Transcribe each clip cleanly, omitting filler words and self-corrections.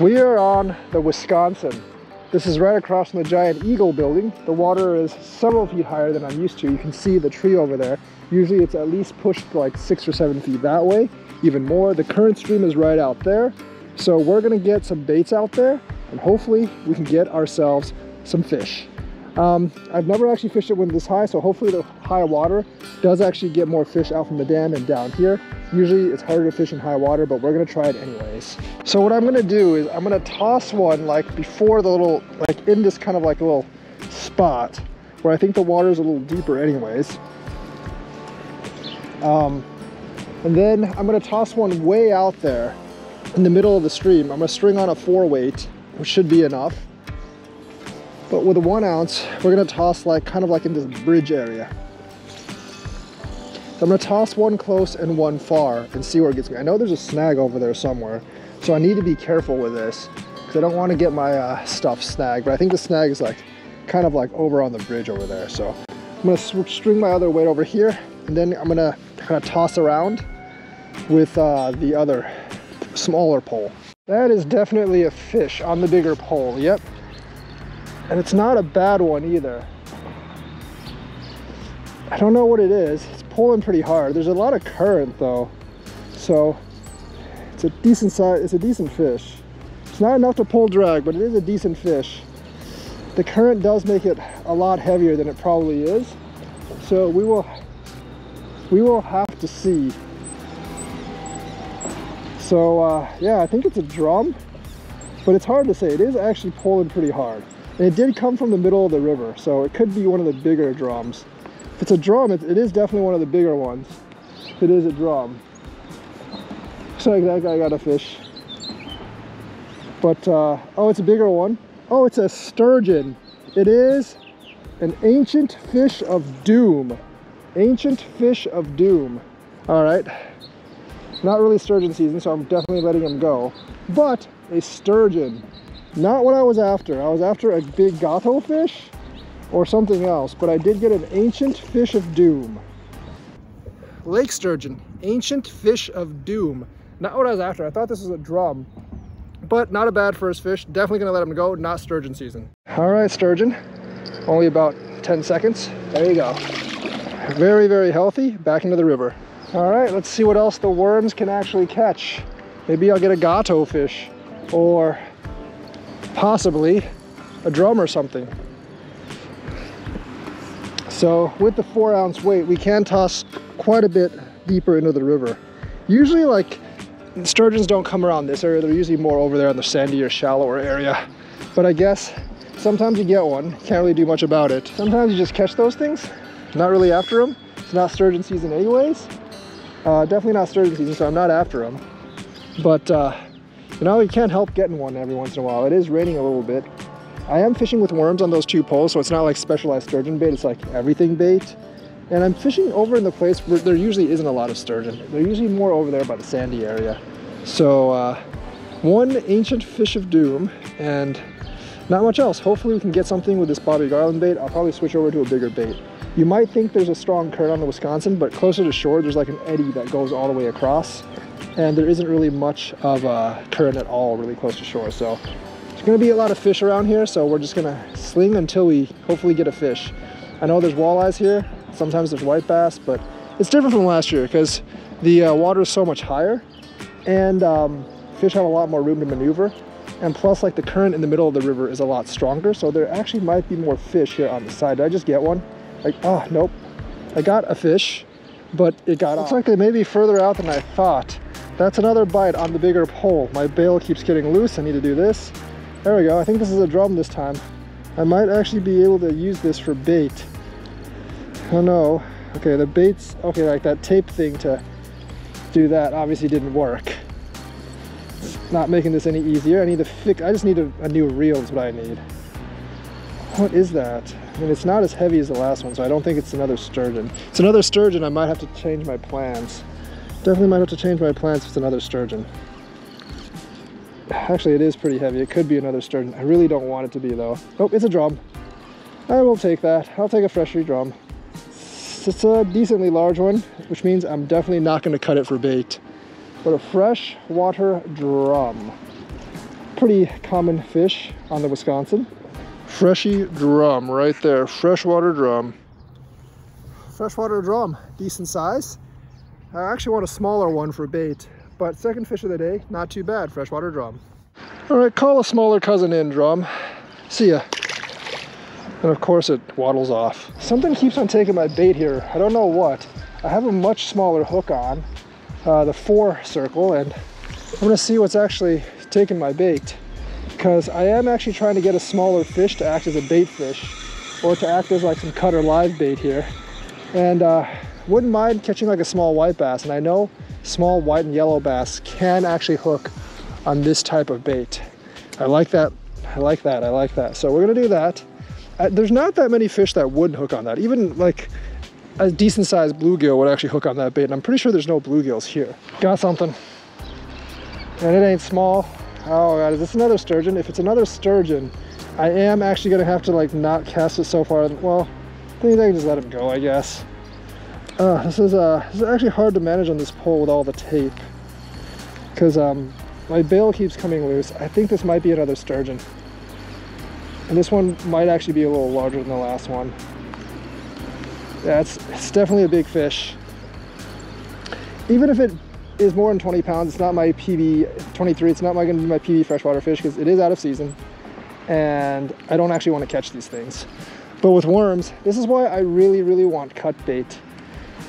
We are on the Wisconsin. This is right across from the giant Eagle building. The water is several feet higher than I'm used to. You can see the tree over there. Usually it's at least pushed like 6 or 7 feet that way, even more. The current stream is right out there. So we're gonna get some baits out there and hopefully we can get ourselves some fish. I've never actually fished it when this high, so hopefully the high water does actually get more fish out from the dam and down here. Usually it's harder to fish in high water, but we're gonna try it anyways. So what I'm gonna do is I'm gonna toss one like before the little, like in this kind of like a little spot where I think the water is a little deeper anyways. And then I'm gonna toss one way out there in the middle of the stream. I'm gonna string on a 4-weight, which should be enough. But with a 1 ounce, we're gonna toss like kind of like in this bridge area. So I'm gonna toss one close and one far and see where it gets me. I know there's a snag over there somewhere, so I need to be careful with this because I don't want to get my stuff snagged. But I think the snag is like kind of like over on the bridge over there. So I'm gonna string my other weight over here, and then I'm gonna kind of toss around with the other smaller pole. That is definitely a fish on the bigger pole. Yep. And it's not a bad one either. I don't know what it is. It's pulling pretty hard. There's a lot of current though. So it's a decent size, it's a decent fish. It's not enough to pull drag, but it is a decent fish. The current does make it a lot heavier than it probably is. So we will have to see. So yeah, I think it's a drum, but it's hard to say. It is actually pulling pretty hard. And it did come from the middle of the river, so it could be one of the bigger drums. If it's a drum, it is definitely one of the bigger ones. If it is a drum. Looks like that guy got a fish. But, oh, it's a bigger one. Oh, it's a sturgeon. It is an ancient fish of doom. Ancient fish of doom. All right. Not really sturgeon season, so I'm definitely letting him go. But a sturgeon. Not what I was after. I was after a big gato fish or something else, but I did get an ancient fish of doom. Lake sturgeon, ancient fish of doom. Not what I was after. I thought this was a drum, but not a bad first fish. Definitely gonna let him go, not sturgeon season. All right, sturgeon, only about 10 seconds. There you go. Very, very healthy, back into the river. All right, let's see what else the worms can actually catch. Maybe I'll get a gato fish or possibly a drum or something. So with the 4-ounce weight, we can toss quite a bit deeper into the river. Usually like sturgeons don't come around this area. They're usually more over there in the sandier, shallower area. But I guess sometimes you get one, can't really do much about it. Sometimes you just catch those things, not really after them. It's not sturgeon season anyways. Definitely not sturgeon season, so I'm not after them. But you know, you can't help getting one every once in a while. It is raining a little bit. I am fishing with worms on those 2 poles, so it's not like specialized sturgeon bait, it's like everything bait. And I'm fishing over in the place where there usually isn't a lot of sturgeon. They're usually more over there by the sandy area. So one ancient fish of doom and not much else. Hopefully we can get something with this Bobby Garland bait. I'll probably switch over to a bigger bait. You might think there's a strong current on the Wisconsin, but closer to shore, there's like an eddy that goes all the way across. And there isn't really much of a current at all really close to shore. So there's gonna be a lot of fish around here, so we're just gonna sling until we hopefully get a fish. I know there's walleyes here, sometimes there's white bass, but it's different from last year because the water is so much higher and fish have a lot more room to maneuver. And plus like the current in the middle of the river is a lot stronger, so there actually might be more fish here on the side. Did I just get one? Like, oh, nope. I got a fish, but it got off. Looks like they may be further out than I thought. That's another bite on the bigger pole. My bail keeps getting loose. I need to do this. There we go. I think this is a drum this time. I might actually be able to use this for bait. Oh no. Okay, the bait's, okay, like that tape thing to do that obviously didn't work. It's not making this any easier. I need to fix, I just need a new reel is what I need. What is that? I mean, it's not as heavy as the last one, so I don't think it's another sturgeon. If it's another sturgeon, I might have to change my plans. Definitely might have to change my plans if it's another sturgeon. Actually, it is pretty heavy. It could be another sturgeon. I really don't want it to be though. Oh, it's a drum. I will take that. I'll take a freshly drum. It's a decently large one, which means I'm definitely not going to cut it for bait. But a fresh water drum. Pretty common fish on the Wisconsin. Freshy drum right there, freshwater drum. Freshwater drum, decent size. I actually want a smaller one for bait, but second fish of the day, not too bad, freshwater drum. All right, call a smaller cousin in, drum. See ya. And of course it waddles off. Something keeps on taking my bait here. I don't know what. I have a much smaller hook on, the 4 circle, and I'm gonna see what's actually taking my bait. Because I am actually trying to get a smaller fish to act as a bait fish, or to act as like some cutter live bait here. And wouldn't mind catching like a small white bass. And I know small white and yellow bass can actually hook on this type of bait. I like that, I like that, I like that. So we're gonna do that. There's not that many fish that wouldn't hook on that. Even like a decent sized bluegill would actually hook on that bait. And I'm pretty sure there's no bluegills here. Got something. And it ain't small. Oh god, is this another sturgeon? If it's another sturgeon, I am actually gonna have to like not cast it so far. Well, I think I can just let him go, I guess. This is actually hard to manage on this pole with all the tape. Because my bail keeps coming loose. I think this might be another sturgeon. And this one might actually be a little larger than the last one. Yeah, it's definitely a big fish. Even if it is more than 20 pounds, it's not my PB 23, it's not going to be my PB freshwater fish because it is out of season. And I don't actually want to catch these things. But with worms, this is why I really, really want cut bait.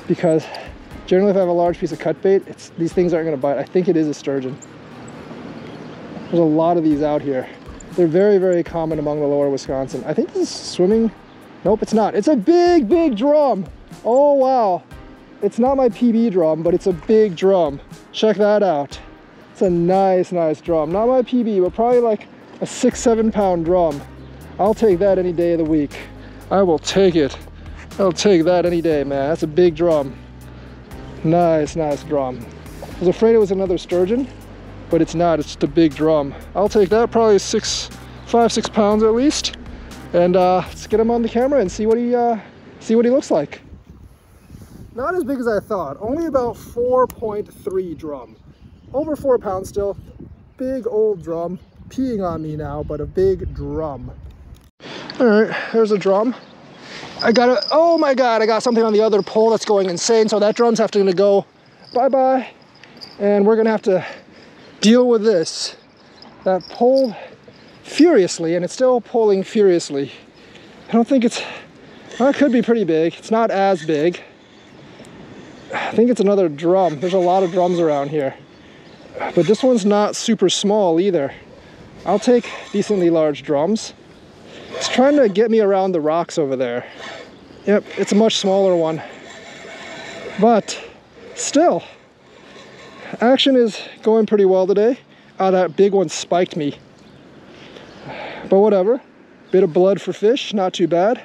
Because generally if I have a large piece of cut bait, these things aren't going to bite. I think it is a sturgeon. There's a lot of these out here. They're very, very common among the lower Wisconsin. I think this is swimming. Nope, it's not. It's a big, big drum. Oh, wow. It's not my PB drum, but it's a big drum. Check that out. It's a nice, nice drum. Not my PB, but probably like a 6-7 pound drum. I'll take that any day of the week. I will take it. I'll take that any day, man. That's a big drum. Nice, nice drum. I was afraid it was another sturgeon, but it's not. It's just a big drum. I'll take that, probably 5-6 pounds at least. And let's get him on the camera and see what he looks like. Not as big as I thought. Only about 4.3 drum. Over 4 pounds still. Big old drum. Peeing on me now, but a big drum. All right, there's a drum. Oh my God, I got something on the other pole that's going insane. So that drum's have to go bye-bye. And we're gonna have to deal with this. That pulled furiously, and it's still pulling furiously. I don't think well, it could be pretty big. It's not as big. I think it's another drum. There's a lot of drums around here. But this one's not super small either. I'll take decently large drums. It's trying to get me around the rocks over there. Yep, it's a much smaller one. But still, action is going pretty well today. That big one spiked me. But whatever. Bit of blood for fish, not too bad.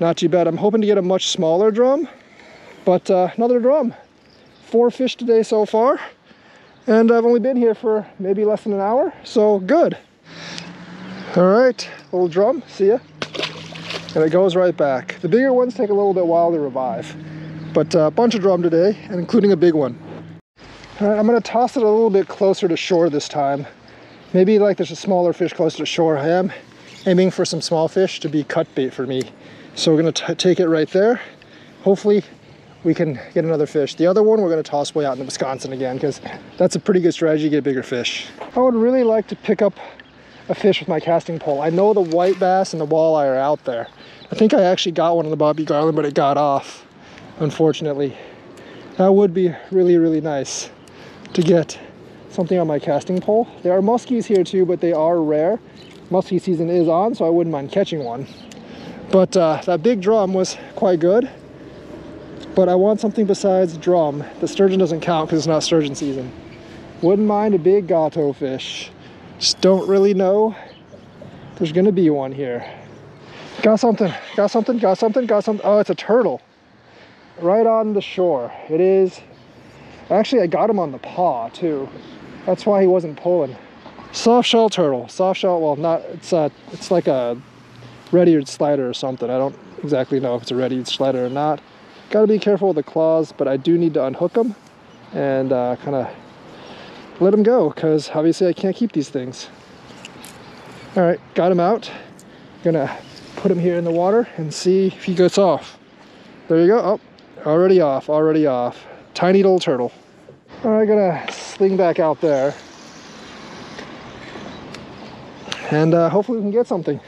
Not too bad. I'm hoping to get a much smaller drum. But another drum. 4 fish today so far. And I've only been here for maybe less than an hour, so good. All right, little drum, see ya. And it goes right back. The bigger ones take a little bit while to revive. But a bunch of drum today, and including a big one. All right, I'm gonna toss it a little bit closer to shore this time. Maybe like there's a smaller fish closer to shore. I am aiming for some small fish to be cut bait for me. So we're gonna take it right there. Hopefully we can get another fish. The other one we're gonna toss way out in Wisconsin again, because that's a pretty good strategy to get bigger fish. I would really like to pick up a fish with my casting pole. I know the white bass and the walleye are out there. I think I actually got one on the Bobby Garland, but it got off, unfortunately. That would be really, really nice to get something on my casting pole. There are muskies here too, but they are rare. Muskie season is on, so I wouldn't mind catching one. But that big drum was quite good. But I want something besides drum. The sturgeon doesn't count because it's not sturgeon season. Wouldn't mind a big gato fish. Just don't really know. There's gonna be one here. Got something, got something, got something, got something. Oh, it's a turtle. Right on the shore. It is. Actually, I got him on the paw too. That's why he wasn't pulling. Soft shell turtle. Soft shell, well, not, it's like a red-eared slider or something. I don't exactly know if it's a red-eared slider or not. Gotta be careful with the claws, but I do need to unhook them and kind of let them go, because obviously I can't keep these things. All right, got him out. Gonna put him here in the water and see if he gets off. There you go. Oh, already off, already off. Tiny little turtle. All right, gonna sling back out there. And hopefully we can get something.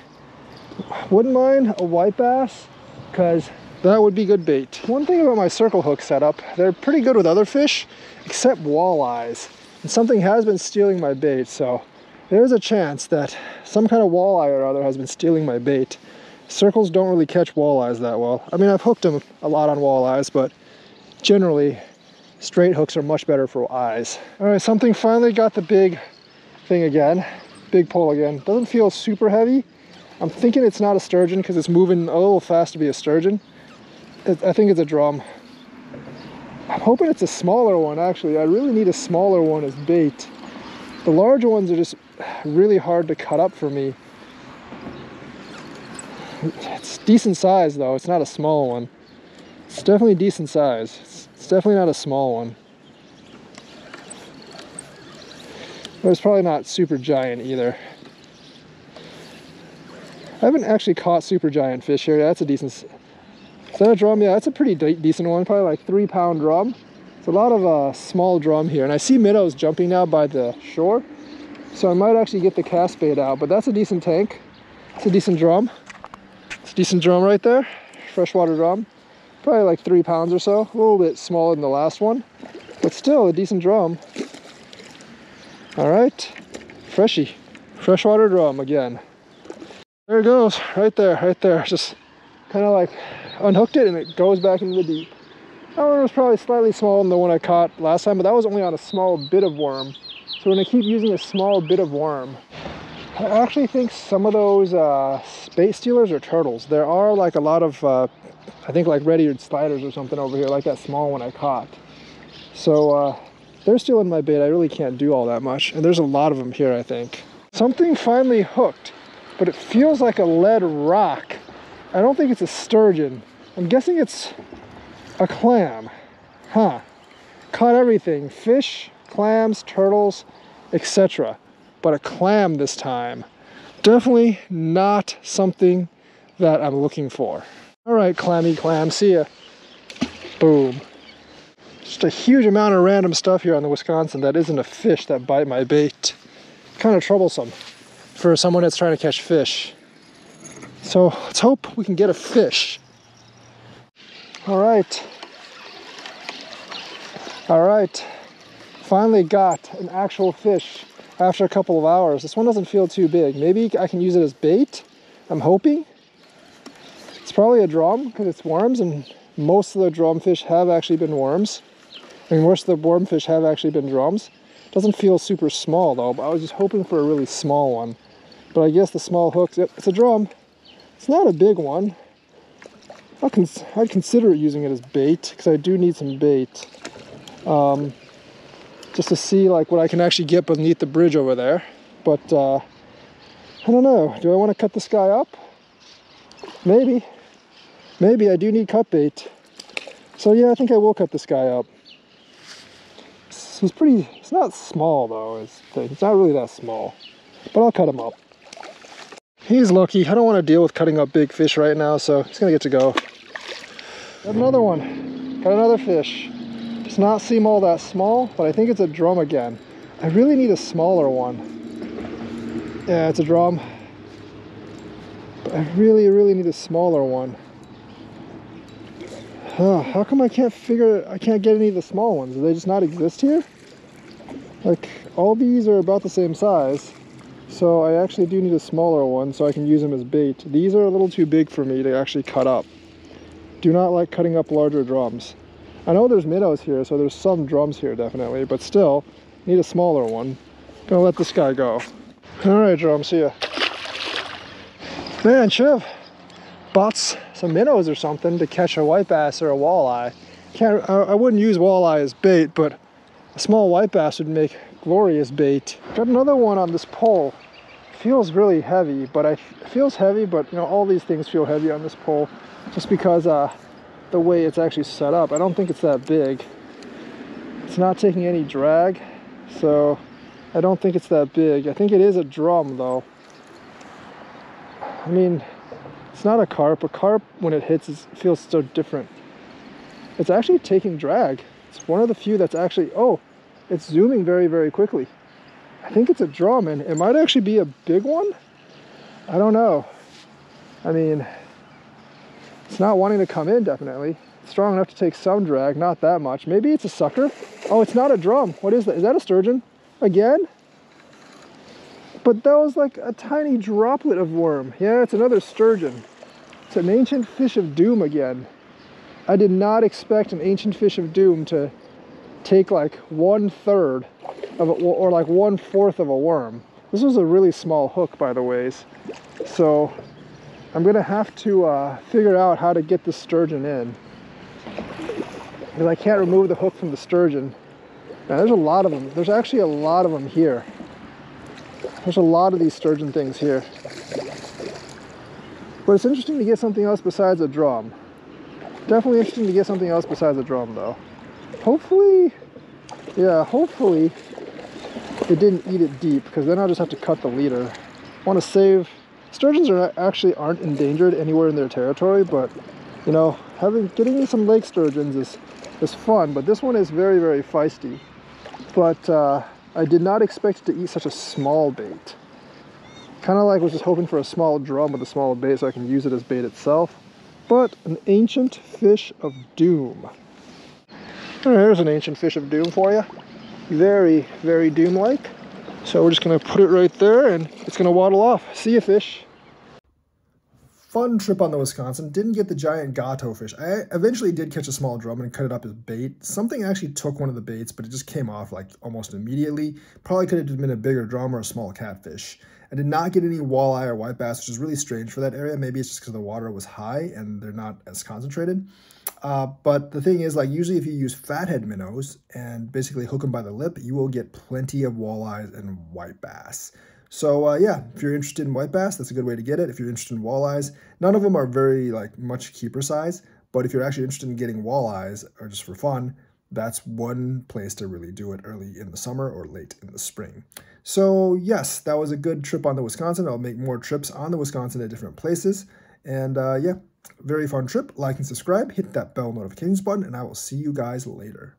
Wouldn't mind a white bass, because that would be good bait. One thing about my circle hook setup, they're pretty good with other fish, except walleyes. And something has been stealing my bait, so there's a chance that some kind of walleye or other has been stealing my bait. Circles don't really catch walleyes that well. I mean, I've hooked them a lot on walleyes, but generally, straight hooks are much better for eyes. All right, something finally got the big thing again. Big pull again. Doesn't feel super heavy. I'm thinking it's not a sturgeon because it's moving a little fast to be a sturgeon. I think it's a drum. I'm hoping it's a smaller one, actually. I really need a smaller one as bait. The larger ones are just really hard to cut up for me. It's decent size though, it's not a small one. It's definitely decent size. It's definitely not a small one. But it's probably not super giant either. I haven't actually caught super giant fish here. That's a decent... Is that a drum? Yeah, that's a pretty decent one. Probably like 3-pound drum. It's a lot of small drum here. And I see minnows jumping now by the shore. So I might actually get the cast bait out. But that's a decent tank. It's a decent drum. It's a decent drum right there. Freshwater drum. Probably like 3 pounds or so. A little bit smaller than the last one. But still a decent drum. All right. Freshie. Freshwater drum again. There it goes. Right there. Right there. Just kind of like unhooked it and it goes back into the deep. That one was probably slightly smaller than the one I caught last time, but that was only on a small bit of worm. So we're going to keep using a small bit of worm. I actually think some of those bait stealers are turtles. There are like a lot of, I think like red-eared sliders or something over here, like that small one I caught. So they're stealing my bait. I really can't do all that much. And there's a lot of them here, I think. Something finally hooked, but it feels like a lead rock. I don't think it's a sturgeon. I'm guessing it's a clam. Huh. Caught everything. Fish, clams, turtles, etc. But a clam this time. Definitely not something that I'm looking for. All right, clammy clam. See ya. Boom. Just a huge amount of random stuff here on the Wisconsin that isn't a fish that bite my bait. Kind of troublesome for someone that's trying to catch fish. So let's hope we can get a fish. All right. All right. Finally got an actual fish after a couple of hours. This one doesn't feel too big. Maybe I can use it as bait. I'm hoping. It's probably a drum because it's worms, and most of the drum fish have actually been worms. I mean, most of the worm fish have actually been drums. Doesn't feel super small though, but I was just hoping for a really small one. But I guess the small hooks, yep, it's a drum. It's not a big one. I'd consider using it as bait because I do need some bait. Just to see like what I can actually get beneath the bridge over there. But I don't know. Do I want to cut this guy up? Maybe. Maybe I do need cut bait. So yeah, I think I will cut this guy up. He's pretty, it's not small though. It's not really that small. But I'll cut him up. He's lucky. I don't want to deal with cutting up big fish right now, so he's gonna get to go. Got another one. Got another fish. Does not seem all that small, but I think it's a drum again. I really need a smaller one. Yeah, it's a drum. But I really need a smaller one. How come I can't get any of the small ones? Do they just not exist here? Like, all these are about the same size. So I actually do need a smaller one so I can use them as bait. These are a little too big for me to actually cut up. Do not like cutting up larger drums. I know there's minnows here, so there's some drums here definitely, but still, need a smaller one. Gonna let this guy go. All right, drum, see ya. Man, should have bought some minnows or something to catch a white bass or a walleye. I wouldn't use walleye as bait, but a small white bass would make glorious bait. Got another one on this pole. Feels really heavy, but it feels heavy, but you know, all these things feel heavy on this pole just because the way it's actually set up. I don't think it's that big. It's not taking any drag, so I don't think it's that big. I think it is a drum though. I mean, it's not a carp. A carp, when it hits, it feels so different. It's actually taking drag. It's one of the few that's actually, oh, it's zooming very, very quickly. I think it's a drum, and it might actually be a big one. I don't know. I mean, it's not wanting to come in, definitely. It's strong enough to take some drag, not that much. Maybe it's a sucker. Oh, it's not a drum. What is that? Is that a sturgeon? Again? But that was like a tiny droplet of worm. Yeah, it's another sturgeon. It's an ancient fish of doom again. I did not expect an ancient fish of doom to take like 1/3 of it, or like 1/4 of a worm. This was a really small hook, by the ways. So I'm gonna have to figure out how to get the sturgeon in, because I can't remove the hook from the sturgeon. Now, there's a lot of them. There's actually a lot of them here. There's a lot of these sturgeon things here. But it's interesting to get something else besides a drum. Definitely interesting to get something else besides a drum, though. Hopefully, yeah, hopefully it didn't eat it deep, because then I'll just have to cut the leader. I want to save... Sturgeons actually aren't endangered anywhere in their territory, but, you know, getting some lake sturgeons is fun, but this one is very, very feisty. But I did not expect it to eat such a small bait. Kind of like was just hoping for a small drum with a small bait so I can use it as bait itself. But an ancient fish of doom. There's an ancient fish of doom for you. Very, very doom-like. So we're just going to put it right there and it's going to waddle off. See you, fish. Fun trip on the Wisconsin. Didn't get the giant gato fish. I eventually did catch a small drum and cut it up as bait. Something actually took one of the baits, but it just came off like almost immediately. Probably could have been a bigger drum or a small catfish. I did not get any walleye or white bass, which is really strange for that area. Maybe it's just because the water was high and they're not as concentrated. But the thing is, like, usually if you use fathead minnows and basically hook them by the lip, you will get plenty of walleyes and white bass. So yeah, if you're interested in white bass, that's a good way to get it. If you're interested in walleyes, none of them are very much keeper size, but if you're actually interested in getting walleyes or just for fun, that's one place to really do it early in the summer or late in the spring. So yes, that was a good trip on the Wisconsin. I'll make more trips on the Wisconsin at different places. And yeah, very fun trip. Like and subscribe, hit that bell notifications button, and I will see you guys later.